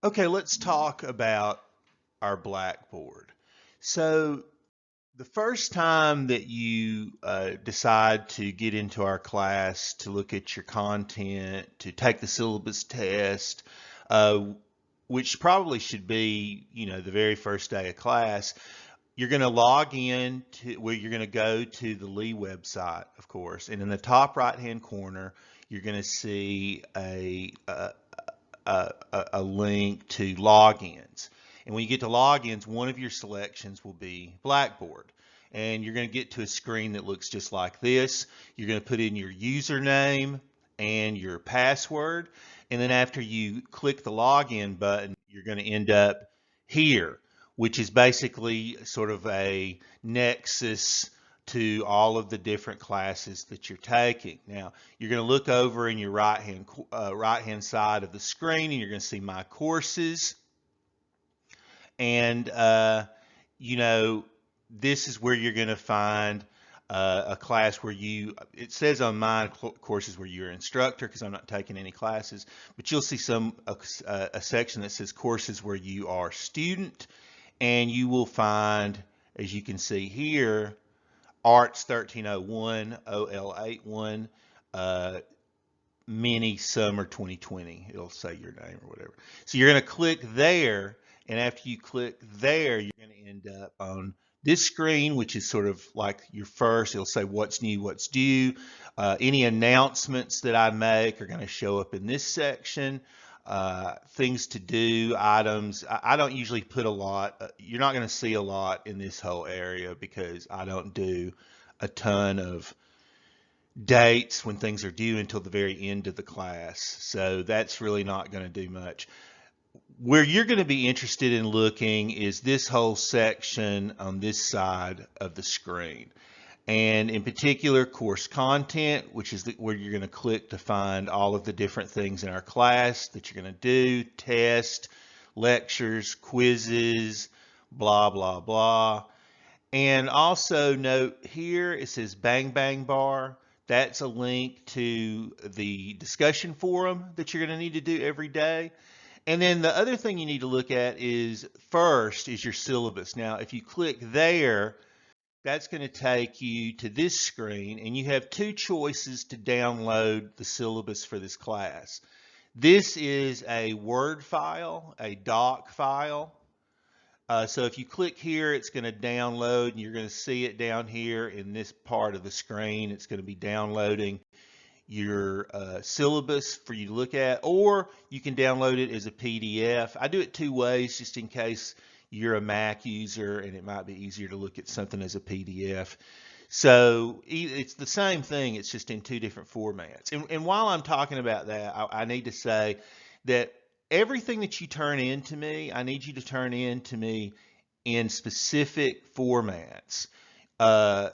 Okay, let's talk about our Blackboard. So, the first time that you decide to get into our class to look at your content, to take the syllabus test, uh, which probably should be, the very first day of class, you're going to log in to where you're going to go to the Lee website, of course, and in the top right-hand corner, you're going to see a link to logins. And when you get to logins, one of your selections will be Blackboard. And you're going to get to a screen that looks just like this. You're going to put in your username and your password. And then after you click the login button, you're going to end up here, which is basically sort of a nexus to all of the different classes that you're taking. Now, you're going to look over in your right hand side of the screen, and you're going to see My Courses. And this is where you're going to find a class where it says on my courses where you're an instructor, because I'm not taking any classes, but you'll see a section that says courses where you are student, and you will find, as you can see here, Arts 1301, OL81, Mini Summer 2020. It'll say your name or whatever. So you're going to click there, and after you click there, you're going to end up on this screen, which is sort of like your first. It'll say what's new, what's due. Any announcements that I make are going to show up in this section. Things to do, items. I don't usually put a lot. You're not going to see a lot in this whole area because I don't do a ton of dates when things are due until the very end of the class. So that's really not going to do much. Where you're going to be interested in looking is this whole section on this side of the screen. And in particular, course content, which is where you're going to click to find all of the different things in our class that you're going to do, test, lectures, quizzes, blah, blah, blah. And also note here, it says Bang Bang Bar. That's a link to the discussion forum that you're going to need to do every day. And then the other thing you need to look at is first is your syllabus. Now, if you click there, that's going to take you to this screen, and you have two choices to download the syllabus for this class. This is a Word file, a doc file. So if you click here, it's going to download, and you're going to see it down here in this part of the screen. It's going to be downloading your syllabus for you to look at, or you can download it as a PDF. I do it two ways just in case you're a Mac user and it might be easier to look at something as a PDF. So it's the same thing, it's just in two different formats. And while I'm talking about that, I need to say that everything that you turn in to me, I need you to turn in to me in specific formats. A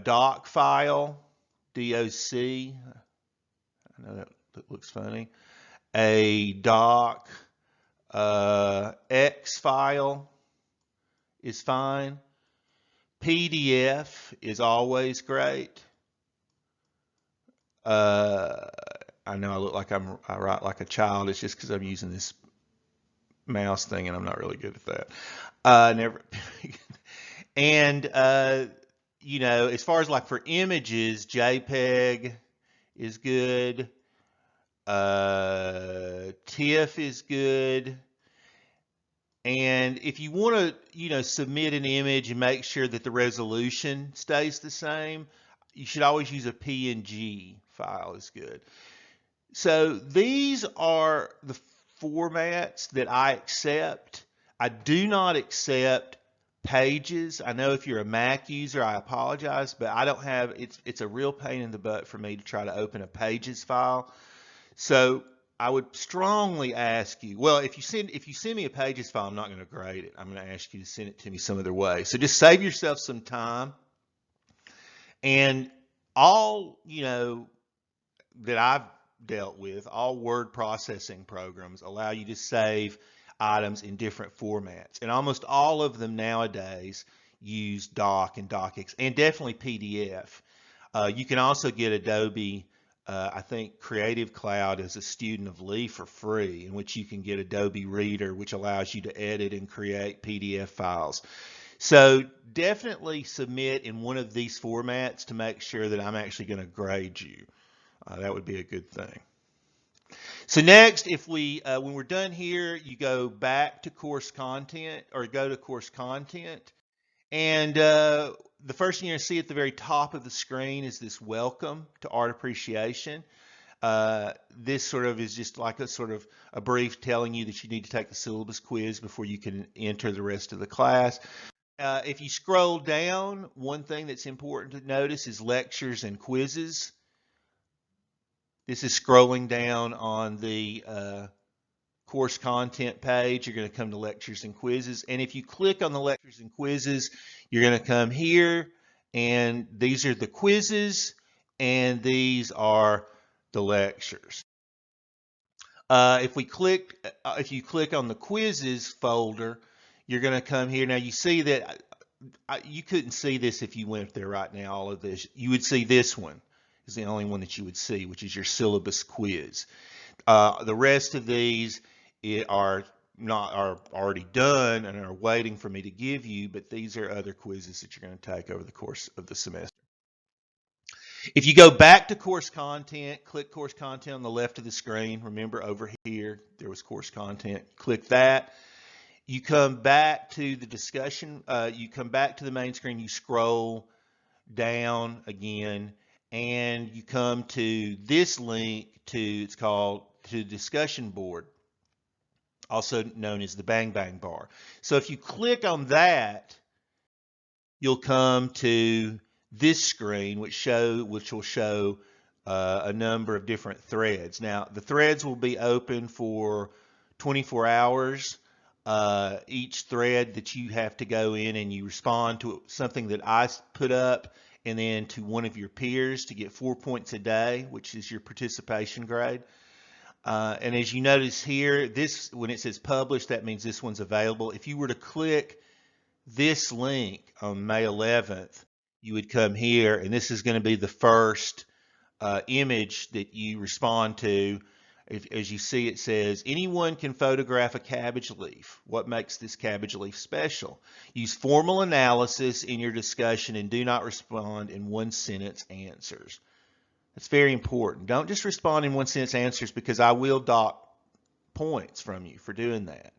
doc file, DOC, I know that looks funny. A doc X file is fine. PDF is always great. I know I look like I write like a child. It's just because I'm using this mouse thing and I'm not really good at that. Never. And as far as like for images, JPEG is good. TIFF is good. And if you want to, submit an image and make sure that the resolution stays the same, you should always use a PNG file is good. So these are the formats that I accept. I do not accept pages. I know if you're a Mac user, I apologize, but I don't have, it's a real pain in the butt for me to try to open a pages file. So I would strongly ask you, well, if you send me a pages file, I'm not going to grade it. I'm going to ask you to send it to me some other way. So just save yourself some time. And all, that I've dealt with, all word processing programs allow you to save items in different formats. And almost all of them nowadays use Doc and DocX and definitely PDF. You can also get Adobe I think Creative Cloud is a student of Lee for free, in which you can get Adobe Reader, which allows you to edit and create PDF files. So definitely submit in one of these formats to make sure that I'm actually going to grade you. That would be a good thing. So next, if we, when we're done here, you go back to course content, or go to course content, and the first thing you're going to see at the very top of the screen is this welcome to art appreciation. This sort of is just like a sort of a brief telling you that you need to take the syllabus quiz before you can enter the rest of the class. If you scroll down, one thing that's important to notice is lectures and quizzes. This is scrolling down on the course content page. You're going to come to lectures and quizzes. And if you click on the lectures and quizzes, you're going to come here, and these are the quizzes, and these are the lectures. If you click on the quizzes folder, you're going to come here. Now you see that you couldn't see this if you went there right now. All of this, you would see this one is the only one that you would see, which is your syllabus quiz. The rest of these are already done and are waiting for me to give you, but these are other quizzes that you're going to take over the course of the semester. If you go back to course content, click course content on the left of the screen. Remember over here, there was course content. Click that. You come back to the discussion. You come back to the main screen. You scroll down again, and you come to this link it's called to discussion board, also known as the Bang Bang bar. So if you click on that, you'll come to this screen, which will show a number of different threads. Now, the threads will be open for 24 hours. Each thread that you have to go in and you respond to something that I put up, and then to one of your peers to get 4 points a day, which is your participation grade. And as you notice here, when it says publish, that means this one's available. If you were to click this link on May 11th, you would come here, and this is going to be the first image that you respond to. As you see, it says, anyone can photograph a cabbage leaf. What makes this cabbage leaf special? Use formal analysis in your discussion and do not respond in one-sentence answers. That's very important. Don't just respond in one-sentence answers, because I will dock points from you for doing that.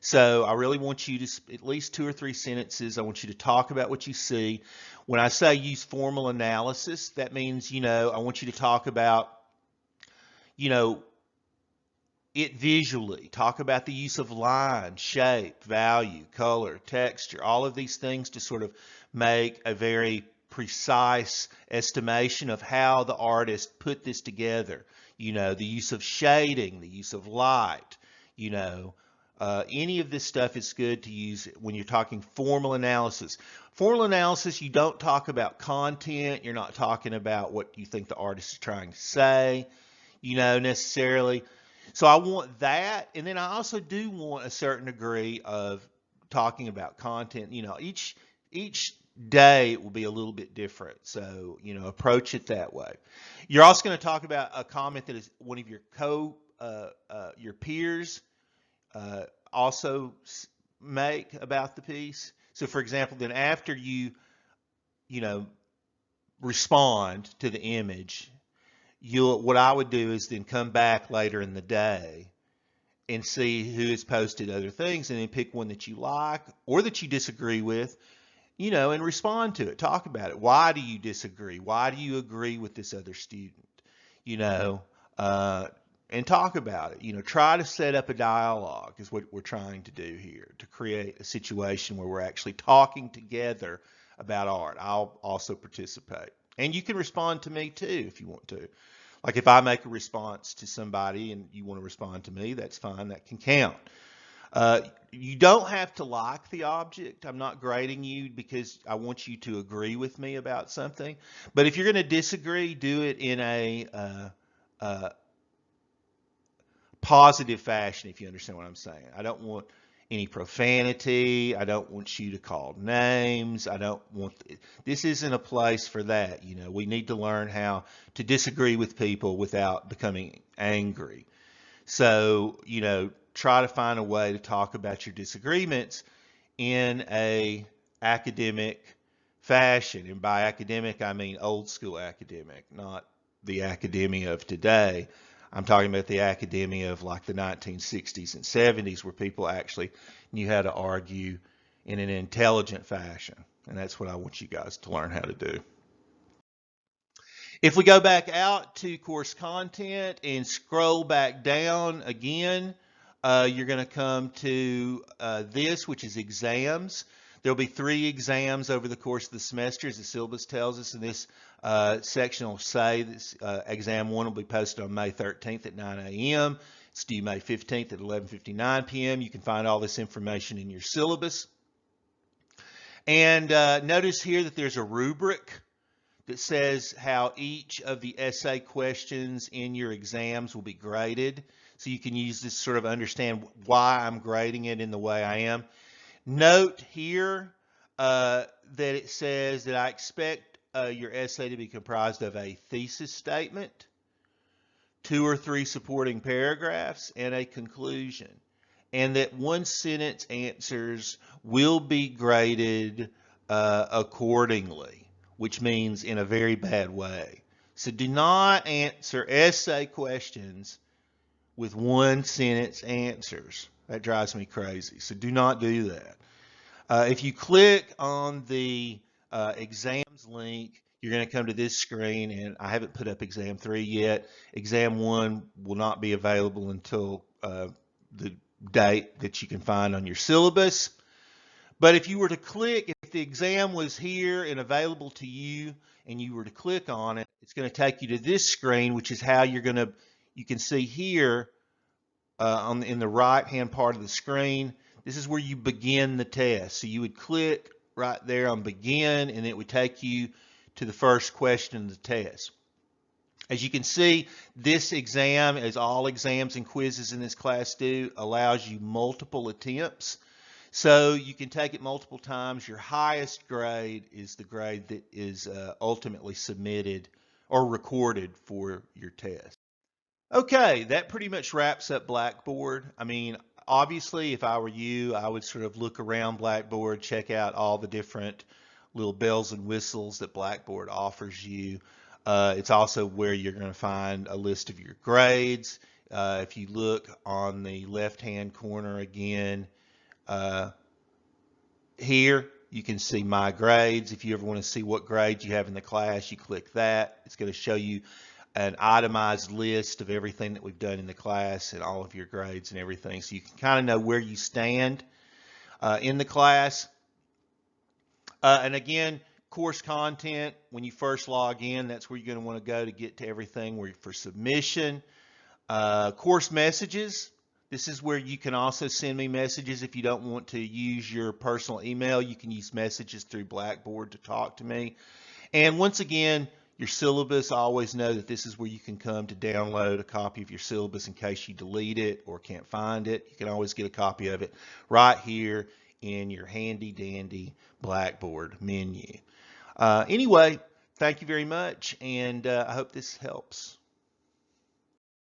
So I really want you to, at least 2 or 3 sentences, I want you to talk about what you see. When I say use formal analysis, that means, I want you to talk about, it visually. Talk about the use of line, shape, value, color, texture, all of these things to sort of make a very precise estimation of how the artist put this together. The use of shading, the use of light, any of this stuff is good to use when you're talking formal analysis. Formal analysis, you don't talk about content. You're not talking about what you think the artist is trying to say, necessarily. So I want that, and then I also do want a certain degree of talking about content. Each day it will be a little bit different, so approach it that way. You're also going to talk about a comment that is one of your peers also make about the piece. So, for example, then after you respond to the image, what I would do is then come back later in the day and see who has posted other things, and then pick one that you like or that you disagree with, and respond to it. Talk about it. Why do you disagree? Why do you agree with this other student? And talk about it. Try to set up a dialogue is what we're trying to do here, to create a situation where we're actually talking together about art. I'll also participate. And you can respond to me too if you want to. Like if I make a response to somebody and you want to respond to me, that's fine. That can count. You don't have to like the object. I'm not grading you because I want you to agree with me about something. But if you're going to disagree, do it in a positive fashion, if you understand what I'm saying. I don't want any profanity. I don't want you to call names. I don't want, this isn't a place for that. You know, we need to learn how to disagree with people without becoming angry. So, you know, try to find a way to talk about your disagreements in a academic fashion. And by academic, I mean old school academic, not the academia of today. I'm talking about the academia of like the 1960s and 70s, where people actually knew how to argue in an intelligent fashion. And that's what I want you guys to learn how to do. If we go back out to course content and scroll back down again, you're going to come to this, which is exams. There'll be 3 exams over the course of the semester, as the syllabus tells us. And this section will say this exam 1 will be posted on May 13th at 9 a.m. It's due May 15th at 11:59 p.m. You can find all this information in your syllabus. And notice here that there's a rubric that says how each of the essay questions in your exams will be graded. So you can use this to sort of understand why I'm grading it in the way I am. Note here that it says that I expect your essay to be comprised of a thesis statement, 2 or 3 supporting paragraphs, and a conclusion. And that 1-sentence answers will be graded accordingly, which means in a very bad way. So do not answer essay questions with 1-sentence answers. That drives me crazy. So do not do that. If you click on the exams link, you're going to come to this screen, and I haven't put up exam 3 yet. Exam 1 will not be available until the date that you can find on your syllabus. But if you were to click, if the exam was here and available to you and you were to click on it, it's going to take you to this screen, which is how you're going to, you can see here in the right hand part of the screen, this is where you begin the test. So you would click right there on begin, and it would take you to the first question of the test. As you can see, this exam, as all exams and quizzes in this class do, allows you multiple attempts. So you can take it multiple times. Your highest grade is the grade that is ultimately submitted or recorded for your test. Okay, that pretty much wraps up Blackboard. I mean, obviously, if I were you, I would sort of look around Blackboard, check out all the different little bells and whistles that Blackboard offers you. It's also where you're going to find a list of your grades. If you look on the left-hand corner again, here you can see my grades. If you ever want to see what grades you have in the class, you click that. It's going to show you an itemized list of everything that we've done in the class and all of your grades and everything, so you can kind of know where you stand in the class. And again, course content, when you first log in, that's where you're going to want to go to get to everything for submission. Course messages, this is where you can also send me messages. If you don't want to use your personal email, you can use messages through Blackboard to talk to me. And once again, your syllabus, always know that this is where you can come to download a copy of your syllabus in case you delete it or can't find it. You can always get a copy of it right here in your handy dandy Blackboard menu. Anyway, thank you very much, and I hope this helps.